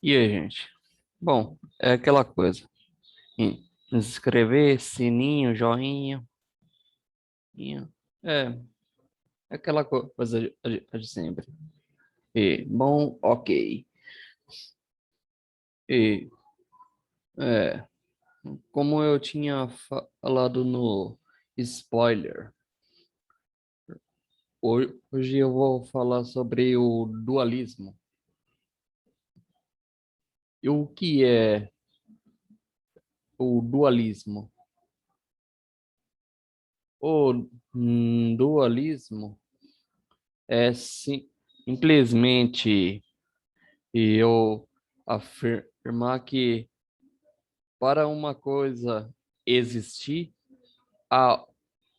E aí, gente? Bom, é aquela coisa. Inscrever, sininho, joinha. É, é aquela coisa de sempre. E, bom, ok. E, é, como eu tinha falado no spoiler, hoje eu vou falar sobre o dualismo. E o que é o dualismo? O dualismo é simplesmente eu afirmar que para uma coisa existir, a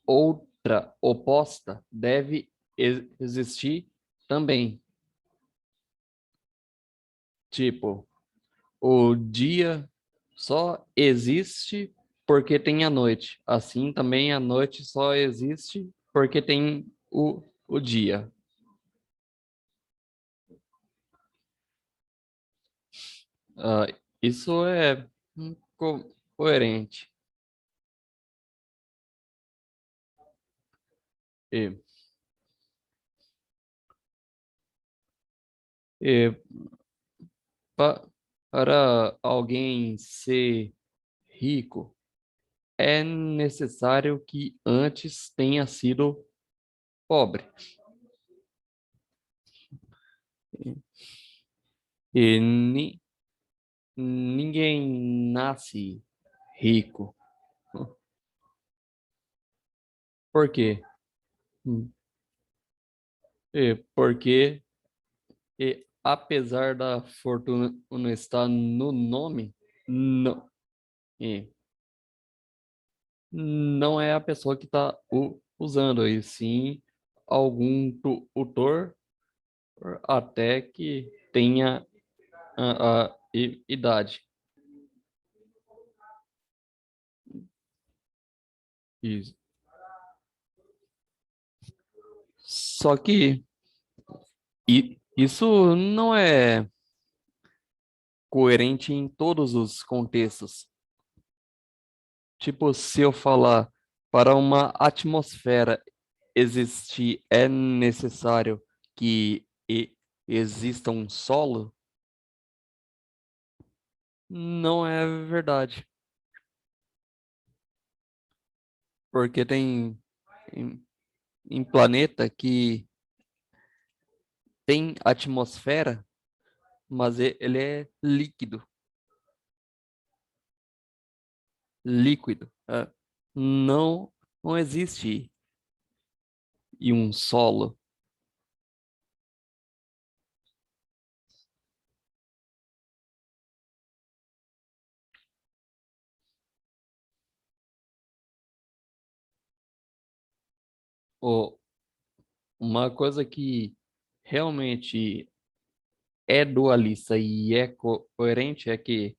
outra oposta deve existir também. Tipo, o dia só existe porque tem a noite. Assim também a noite só existe porque tem o dia. Ah, isso é coerente. E, e para alguém ser rico, é necessário que antes tenha sido pobre. E ninguém nasce rico. Por quê? Hum, porque apesar da fortuna não estar no nome, não, e não é a pessoa que está usando, e sim algum tutor até que tenha a idade. Isso. Só que isso não é coerente em todos os contextos. Tipo, se eu falar para uma atmosfera existir, é necessário que exista um solo? Não é verdade. Porque tem em, em planeta que tem atmosfera, mas ele é líquido. Não, não existe e um solo. Ou uma coisa que realmente é dualista e é coerente é que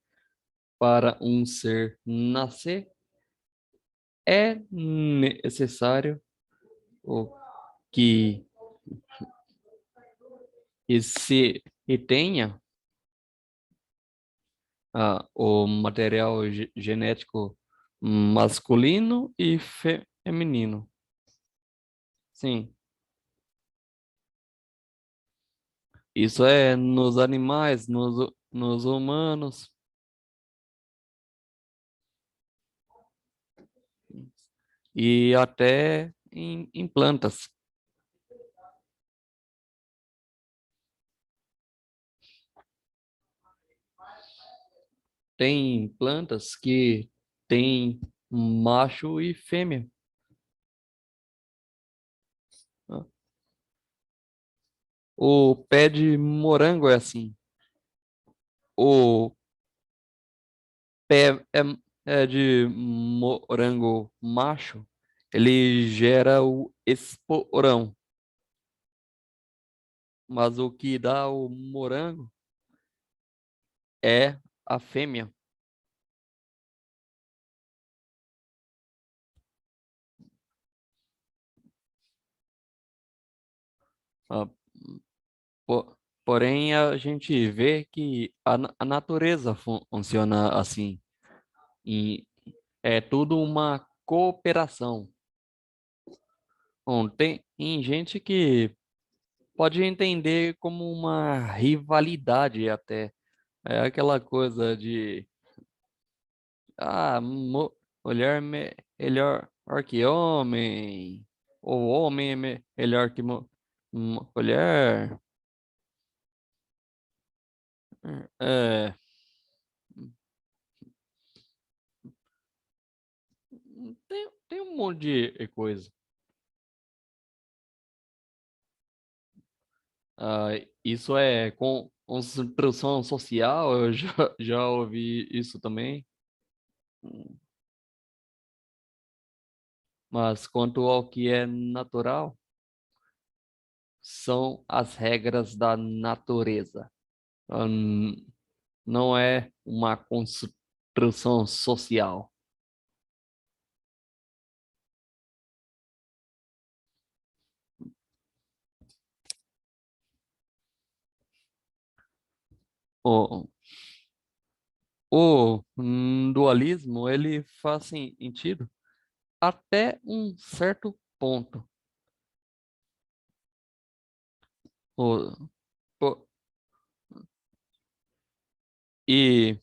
para um ser nascer é necessário o que e tenha o material genético masculino e feminino. Sim, isso é nos animais, nos humanos e até em plantas. Tem plantas que têm macho e fêmea. Ah, o pé de morango é assim. O pé é de morango macho, ele gera o esporão. Mas o que dá o morango é a fêmea. Ah, Porém, a gente vê que a natureza funciona assim. E é tudo uma cooperação. Bom, tem gente que pode entender como uma rivalidade até. É aquela coisa de mulher melhor que homem, ou homem é melhor que mulher. É, tem um monte de coisa. Ah, isso é com construção social, eu já ouvi isso também. Mas quanto ao que é natural, são as regras da natureza. Não é uma construção social. O, o dualismo, ele faz sentido até um certo ponto. O, po- e,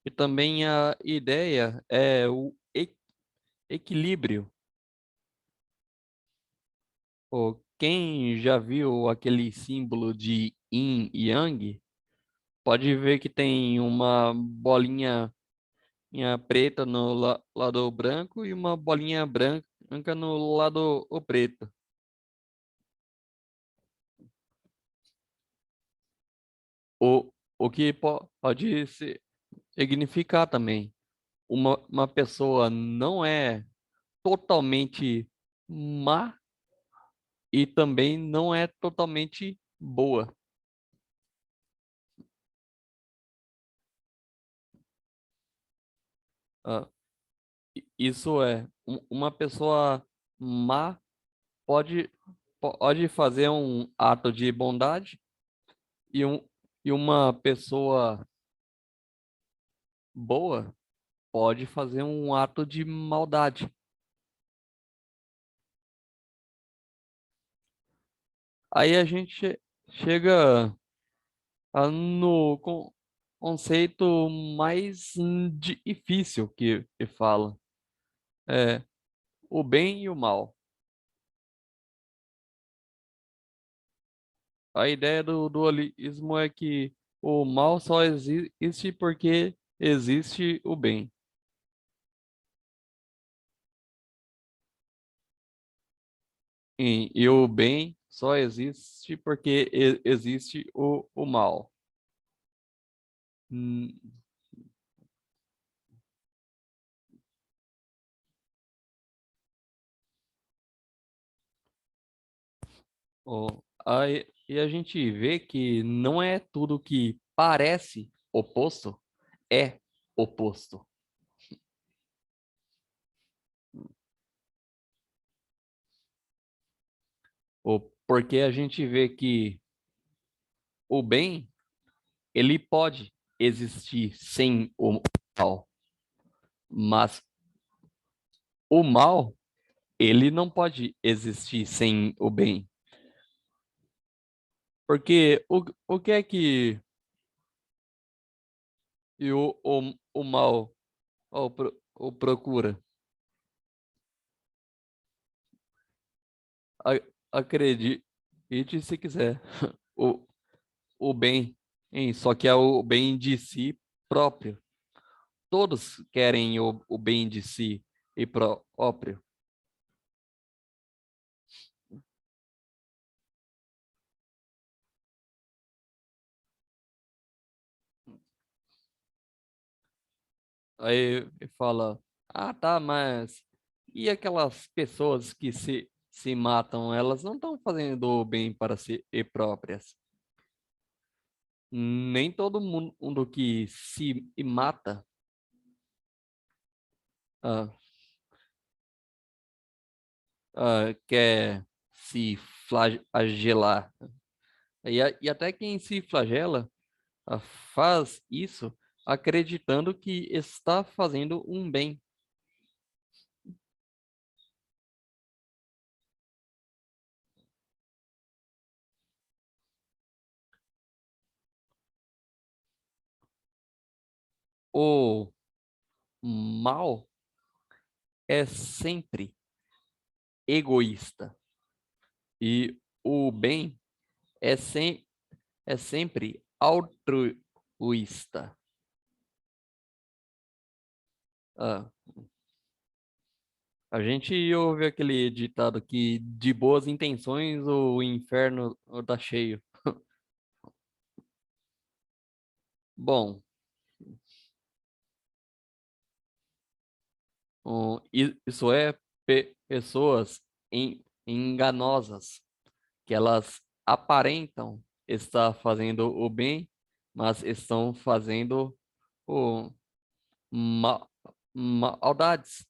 e também a ideia é o equilíbrio. Quem já viu aquele símbolo de yin e yang, pode ver que tem uma bolinha preta no lado branco e uma bolinha branca no lado o preto. O que pode significar também. Uma pessoa não é totalmente má e também não é totalmente boa. Ah, isso é, uma pessoa má pode, pode fazer um ato de bondade e, e uma pessoa boa pode fazer um ato de maldade. Aí a gente chega no conceito mais difícil que fala. É o bem e o mal. A ideia do dualismo é que o mal só existe porque existe o bem. E o bem só existe porque existe o mal. Hum, e a gente vê que não é tudo que parece oposto é oposto. Porque a gente vê que o bem, ele pode existir sem o mal, mas o mal, ele não pode existir sem o bem. Porque o que é que o mal o procura? A- Acredite se quiser. O, o bem, hein? Só que é o bem de si próprio. Todos querem o bem de si e próprio. Aí fala, ah, tá, mas e aquelas pessoas que se matam, elas não estão fazendo o bem para si e próprias. Nem todo mundo que se mata ah, quer se flagelar. E até quem se flagela faz isso acreditando que está fazendo um bem. O mal é sempre egoísta e o bem é, é sempre altruísta. Ah, a gente ouve aquele ditado que de boas intenções o inferno tá cheio. Bom, isso é pessoas enganosas, que elas aparentam estar fazendo o bem, mas estão fazendo o maldades.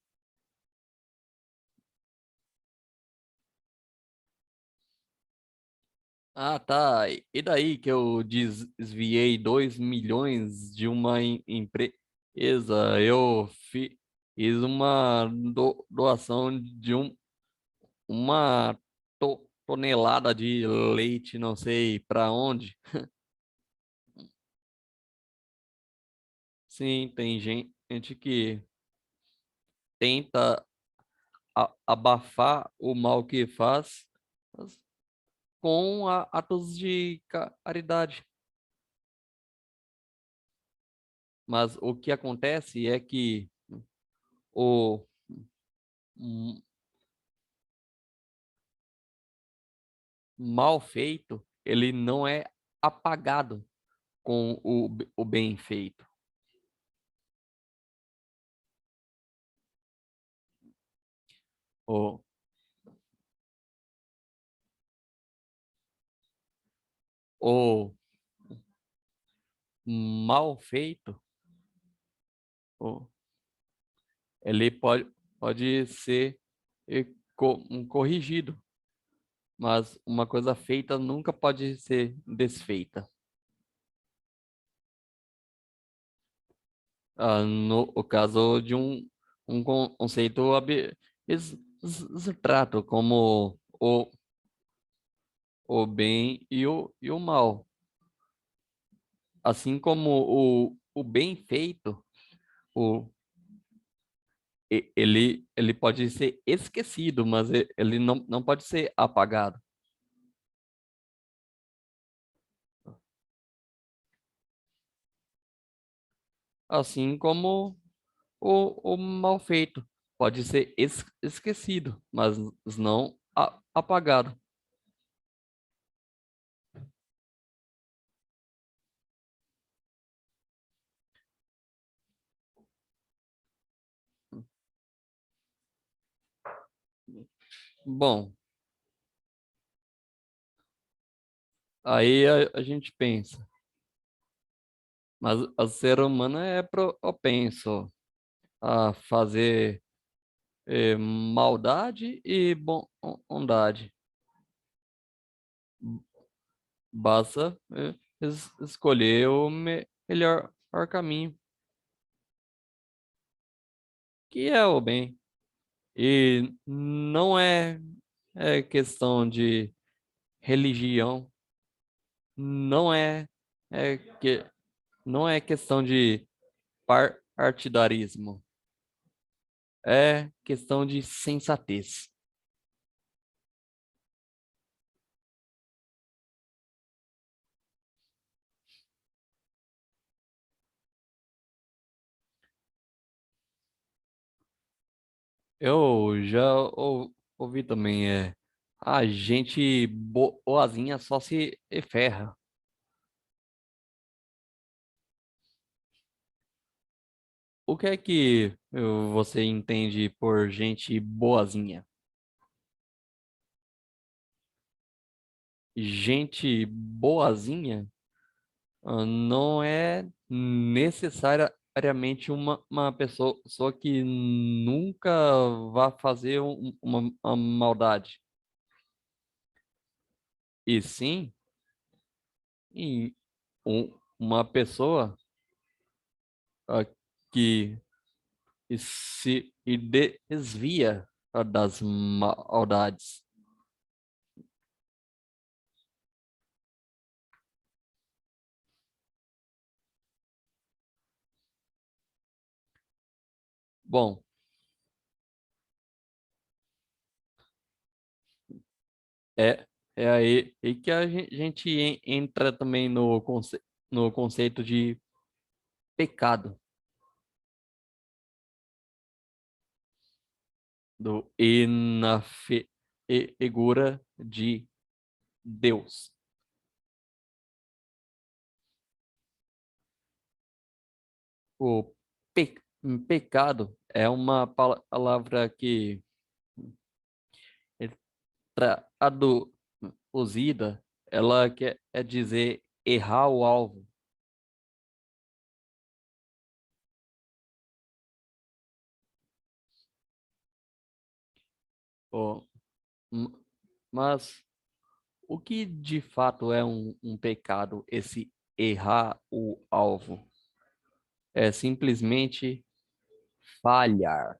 Ah, tá. E daí que eu desviei 2 milhões de uma empresa? Eu fiz uma doação de uma tonelada de leite, não sei para onde. Sim, tem gente que tenta abafar o mal que faz mas com atos de caridade. Mas o que acontece é que o m- mal feito, ele não é apagado com o bem feito. O, o mal feito, o, ele pode ser corrigido, mas uma coisa feita nunca pode ser desfeita. No o caso de um conceito abstrato, como o bem e o mal. Assim como o bem feito, o, ele pode ser esquecido, mas ele não pode ser apagado. Assim como o mal feito pode ser esquecido, mas não apagado. Bom, aí a gente pensa, mas o ser humano é propenso a fazer maldade e bondade. Basta escolher o melhor caminho, que é o bem. E não é questão de religião, não que não é questão de partidarismo, é questão de sensatez. Eu já ouvi também, a gente boazinha só se ferra. O que é que você entende por gente boazinha? Gente boazinha não é necessariamente uma pessoa que nunca vai fazer uma maldade. E sim, em uma pessoa que se desvia das maldades. Bom, é, é aí que a gente entra também no conceito de pecado, do e na figura de Deus. O pecado é uma palavra que é traduzida, ela quer dizer errar o alvo. Ó, m- mas o que de fato é um pecado, esse errar o alvo? É simplesmente falhar.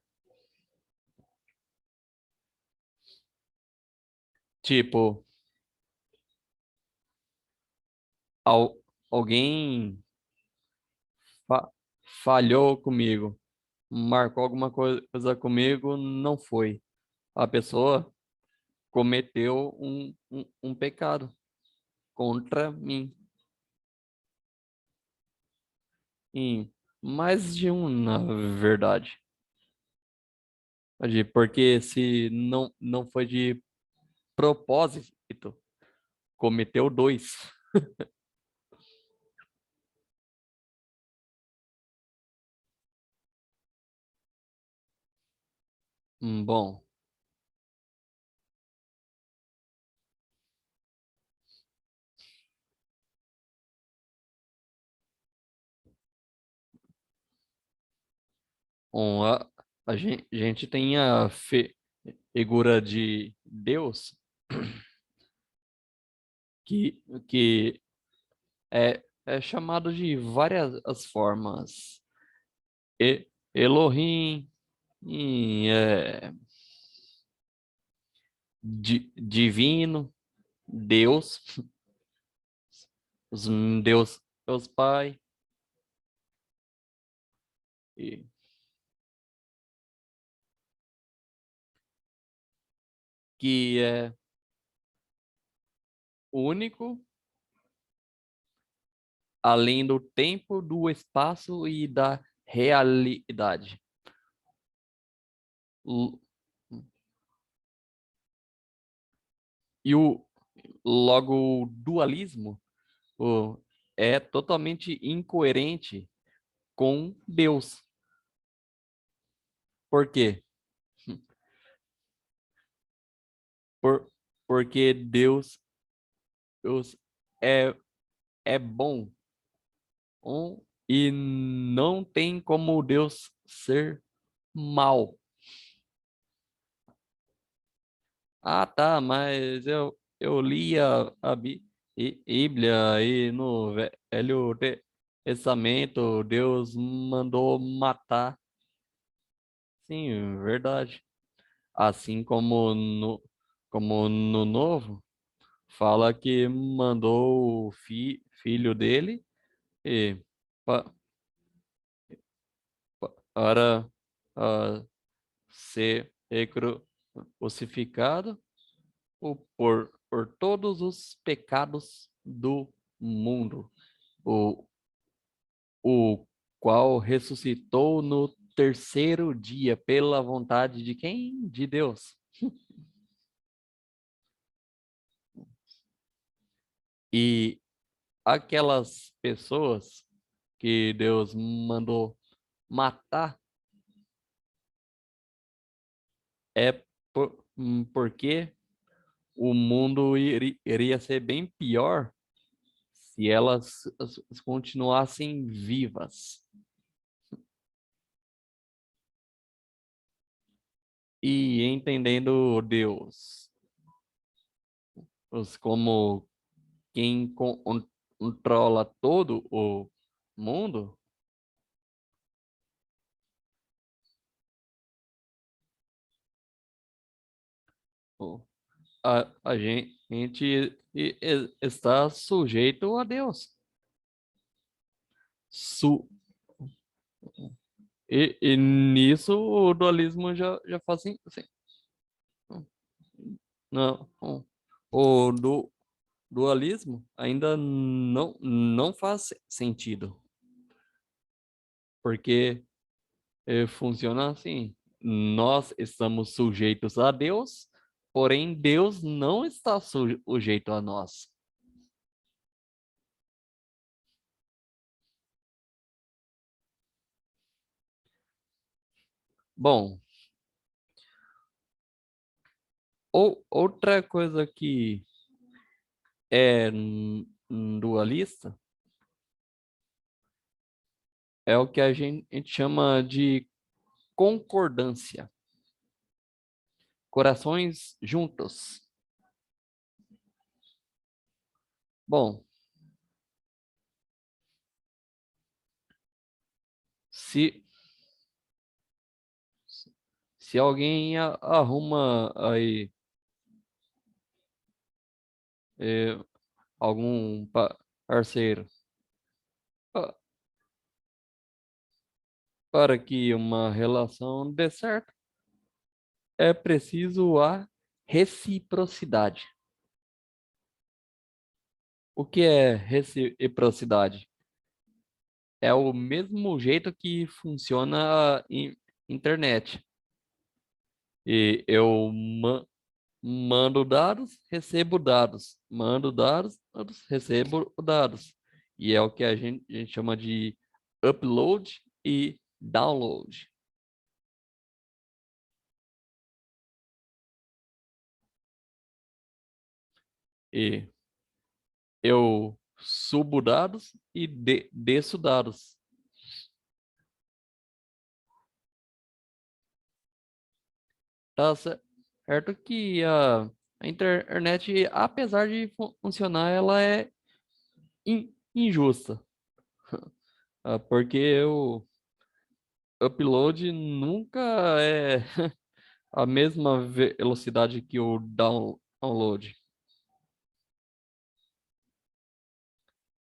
Tipo, alguém fa- falhou comigo, marcou alguma coisa comigo, não foi. A pessoa cometeu um pecado contra mim. Em mais de um, na verdade. Porque se não foi de propósito, cometeu dois. Bom, a gente tem a figura de Deus que é chamado de várias as formas. Elohim, e, divino, Deus, os Deus Pai, e, que é único, além do tempo, do espaço e da realidade. L- E logo o dualismo o, é totalmente incoerente com Deus. Por quê? Por, porque Deus é, é bom, e não tem como Deus ser mal. Ah, tá, mas eu li a Bíblia e no Velho Testamento Deus mandou matar. Sim, verdade. Assim como no Novo, fala que mandou o filho dele e, pa- para ser crucificado por todos os pecados do mundo, o, o qual ressuscitou no terceiro dia pela vontade de quem? De Deus. E aquelas pessoas que Deus mandou matar é porque o mundo iria ser bem pior se elas continuassem vivas. E entendendo Deus como quem controla todo o mundo, o- a gente está sujeito a Deus. Su, e nisso o dualismo já faz assim. Não, o dualismo ainda não faz sentido, porque funciona assim. Nós estamos sujeitos a Deus, porém Deus não está sujeito a nós. Bom, outra coisa que é dualista é o que a gente chama de concordância. Corações juntos. Bom, se, se alguém arruma aí eh, algum parceiro pa- para que uma relação dê certo, é preciso a reciprocidade. O que é reciprocidade? É o mesmo jeito que funciona a internet. E eu mando dados, recebo dados. Mando dados, recebo dados. E é o que a gente chama de upload e download. E eu subo dados e desço dados. Tá certo que a internet, apesar de funcionar, ela é injusta. Porque o upload nunca é a mesma velocidade que o download.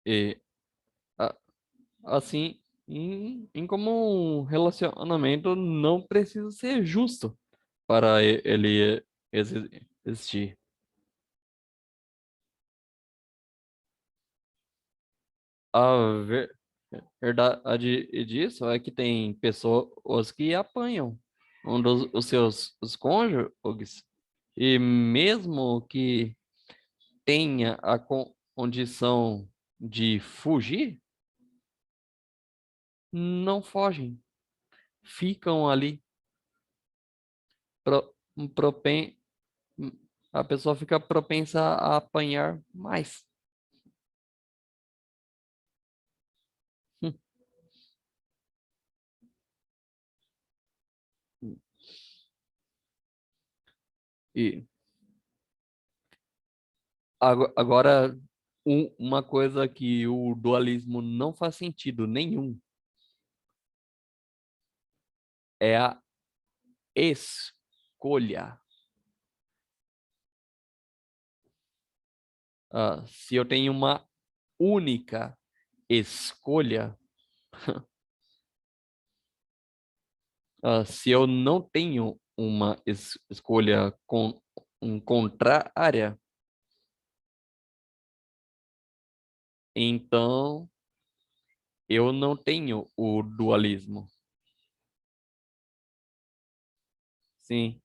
E a- assim, em como um relacionamento não precisa ser justo para ele existir. A verdade disso é que tem pessoas que apanham um dos os seus os cônjuges e mesmo que tenha a condição de fugir, não fogem, ficam ali pro, propen, a pessoa fica propensa a apanhar mais. E agora uma coisa que o dualismo não faz sentido nenhum é a escolha. Se eu tenho uma única escolha, se eu não tenho uma escolha contrária, então eu não tenho o dualismo. Sim.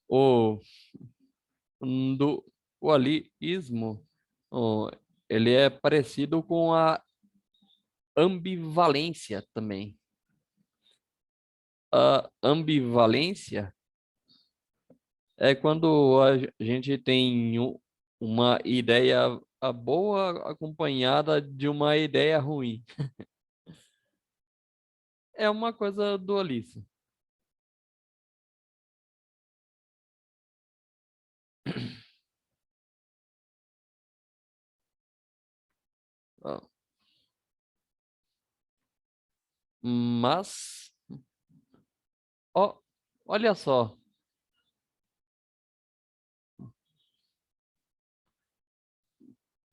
O dualismo, ó, ele é parecido com a ambivalência também. A ambivalência é quando a gente tem uma ideia boa acompanhada de uma ideia ruim. é uma coisa dualista. Ó, mas, ó, olha só,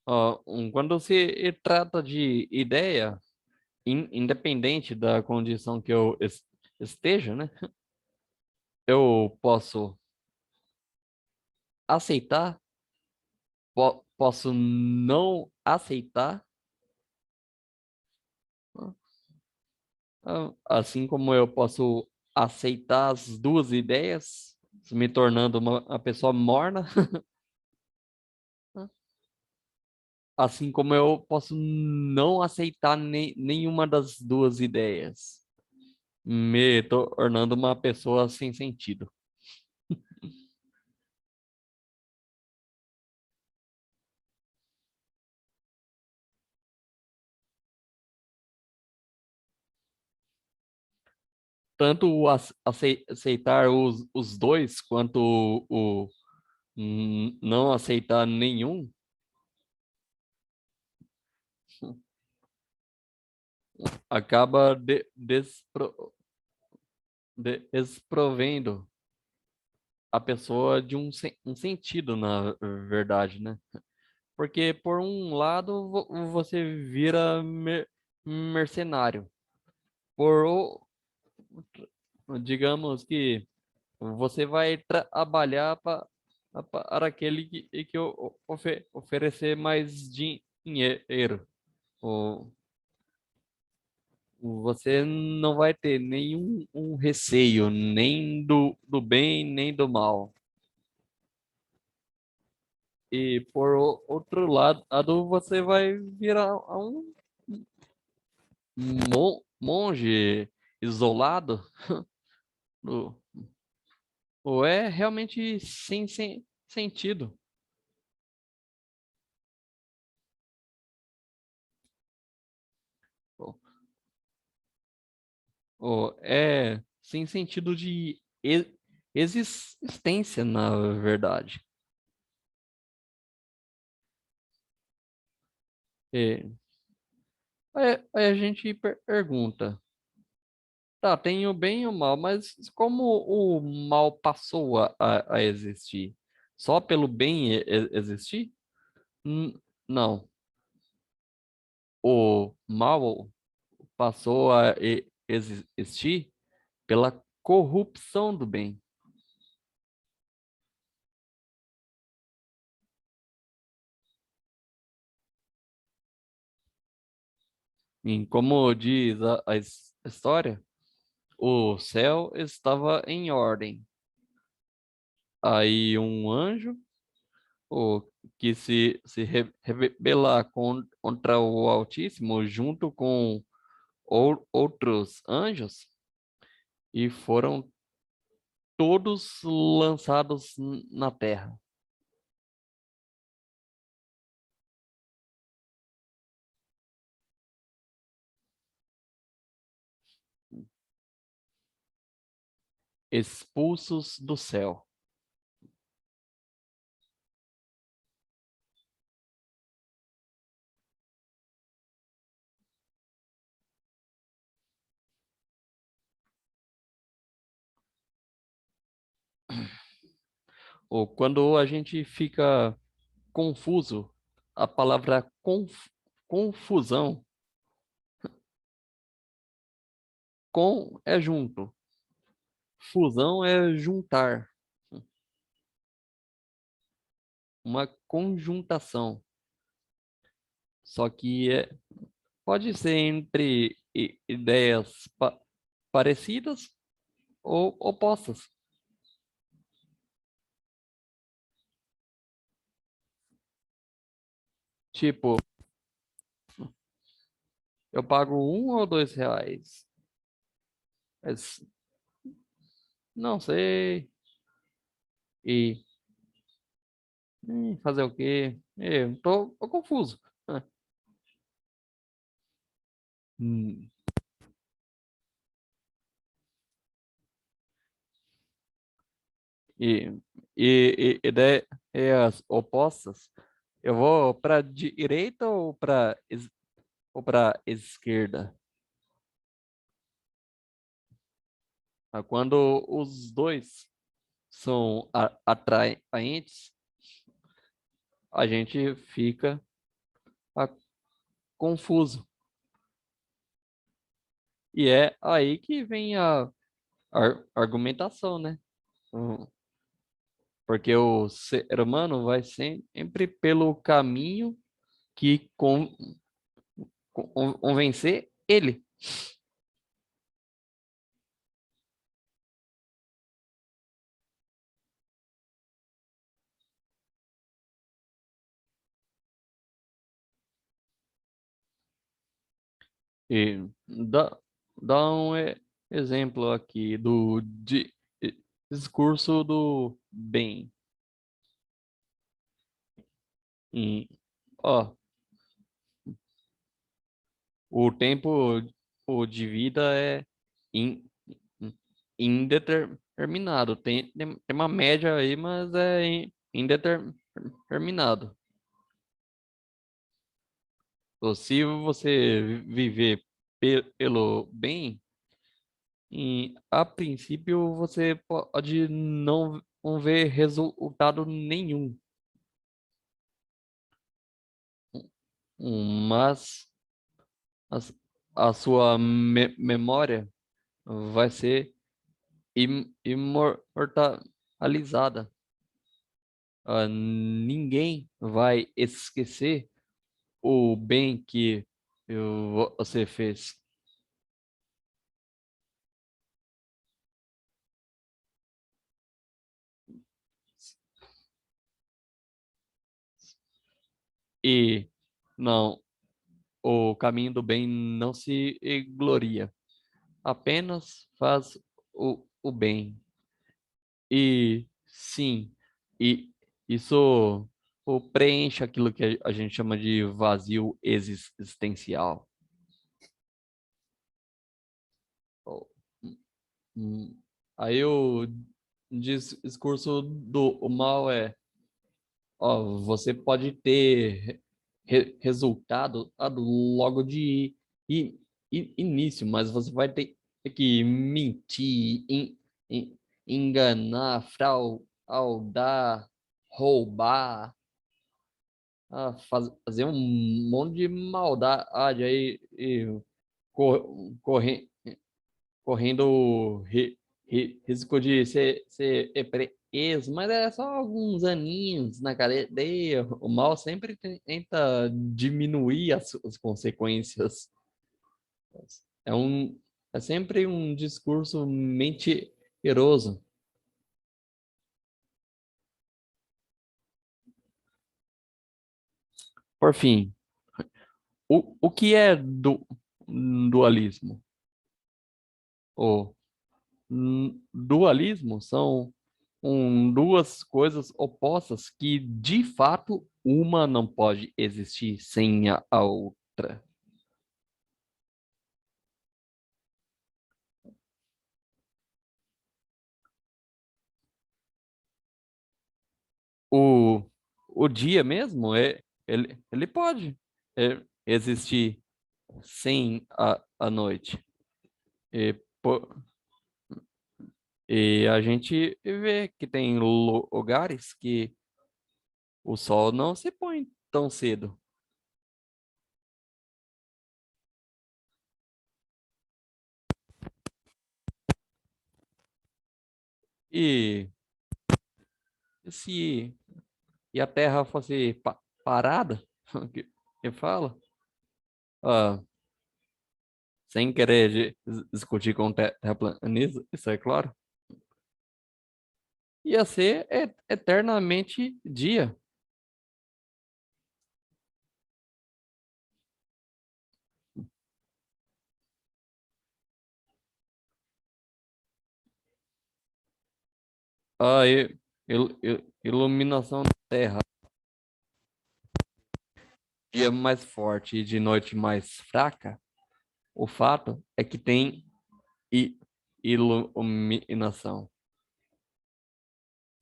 ó, quando se trata de ideia, independente da condição que eu esteja, né? Eu posso aceitar, posso não aceitar, assim como eu posso aceitar as duas ideias, me tornando uma pessoa morna, assim como eu posso não aceitar nenhuma das duas ideias, me tornando uma pessoa sem sentido. Tanto o aceitar os dois, quanto não aceitar nenhum, acaba desprovendo a pessoa de um sentido, na verdade, né? Porque, por um lado, você vira mercenário. Por, digamos que você vai trabalhar para aquele que oferecer mais dinheiro. Ou você não vai ter nenhum receio, nem do bem, nem do mal. E por outro lado, você vai virar um monge isolado, o- ou é realmente sem sentido. Ou ou é sem sentido de existência, na verdade. E, aí a gente pergunta, tá, tem o bem e o mal, mas como o mal passou a existir? Só pelo bem existir? Não. O mal passou a existir pela corrupção do bem. E como diz a história, o céu estava em ordem. Aí um anjo, o que se rebelar contra o Altíssimo, junto com outros anjos, e foram todos lançados na terra. Expulsos do céu. Ou quando a gente fica confuso, a palavra confusão, com é junto, fusão é juntar, uma conjuntação. Só que pode ser entre ideias parecidas ou opostas. Tipo, eu pago R$ 1 ou R$ 2. Mas não sei. E fazer o quê? Eu tô confuso. Hum, E, e ideias opostas, eu vou para direita ou para esquerda? Quando os dois são atraentes, a gente fica ah, confuso. E é aí que vem a argumentação, né? Hum, Porque o ser humano vai sempre pelo caminho que convencer ele. E dá um exemplo aqui discurso do bem. E, ó, o tempo de vida é in- indeterminado. Tem uma média aí, mas é indeterminado. Ou se você viver pelo bem, a princípio você pode não ver resultado nenhum. Mas a, a sua memória vai ser imortalizada. Ninguém vai esquecer o bem que você fez. E não, o caminho do bem não se gloria, apenas faz o bem. E sim, e isso preenche aquilo que a gente chama de vazio existencial. Ó, hum, Aí o discurso do o mal é, ó, você pode ter resultado logo de início, mas você vai ter que mentir, enganar, fraudar, roubar, fazer um monte de maldade aí e correr correndo risco de ser preso, mas é só alguns aninhos na cadeia. O mal sempre tenta diminuir as suas consequências. É um, é sempre um discurso mentiroso. Por fim, o que é dualismo? O dualismo são duas coisas opostas que, de fato, uma não pode existir sem a outra. O, o dia mesmo, ele pode existir sem a noite. E, e a gente vê que tem lugares que o sol não se põe tão cedo. E se a Terra fosse parada, que fala, ah, sem querer discutir com terraplanista, isso é claro, ia ser eternamente dia. A iluminação da Terra, dia mais forte e de noite mais fraca, o fato é que tem i- iluminação.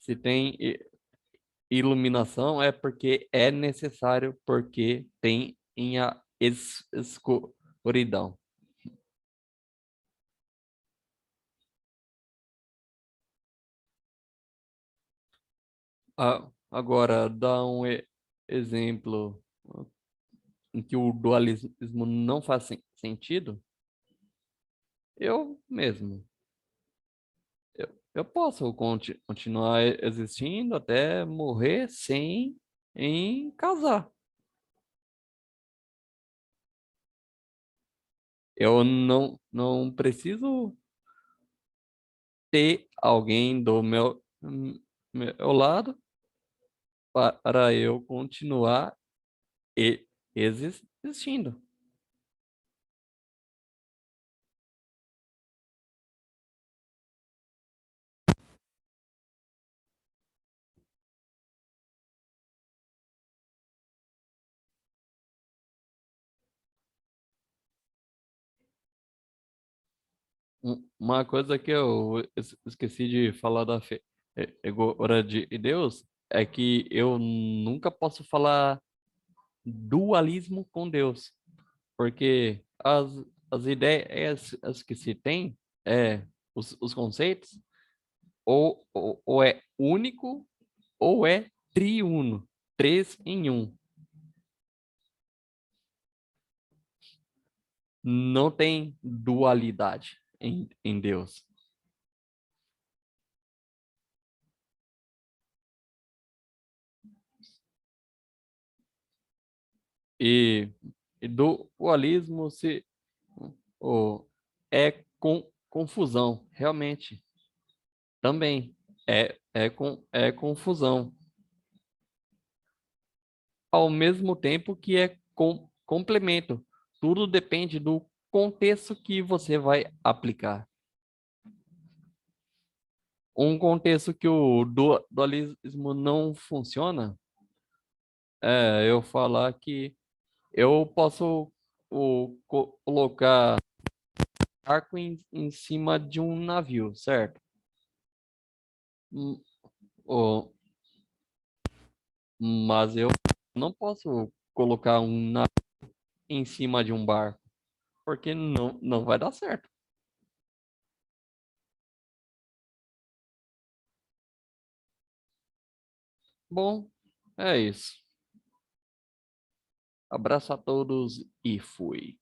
Se tem iluminação é porque é necessário, porque tem em a escuridão. Agora, dá um exemplo em que o dualismo não faz sentido. Eu mesmo. Eu posso continuar existindo até morrer sem em casar. Eu não preciso ter alguém do meu lado para eu continuar existindo. Uma coisa que eu esqueci de falar da agora de Deus é que eu nunca posso falar dualismo com Deus, porque as ideias as que se tem, os conceitos, ou é único ou é triuno, três em um. Não tem dualidade em Deus. E, e dualismo o, é confusão, realmente. Também é confusão. Ao mesmo tempo que é complemento. Tudo depende do contexto que você vai aplicar. Um contexto que o dualismo não funciona é eu falar que eu posso colocar arco em cima de um navio, certo? Hum, o- mas eu não posso colocar um navio em cima de um barco, porque não vai dar certo. Bom, é isso. Abraço a todos e fui.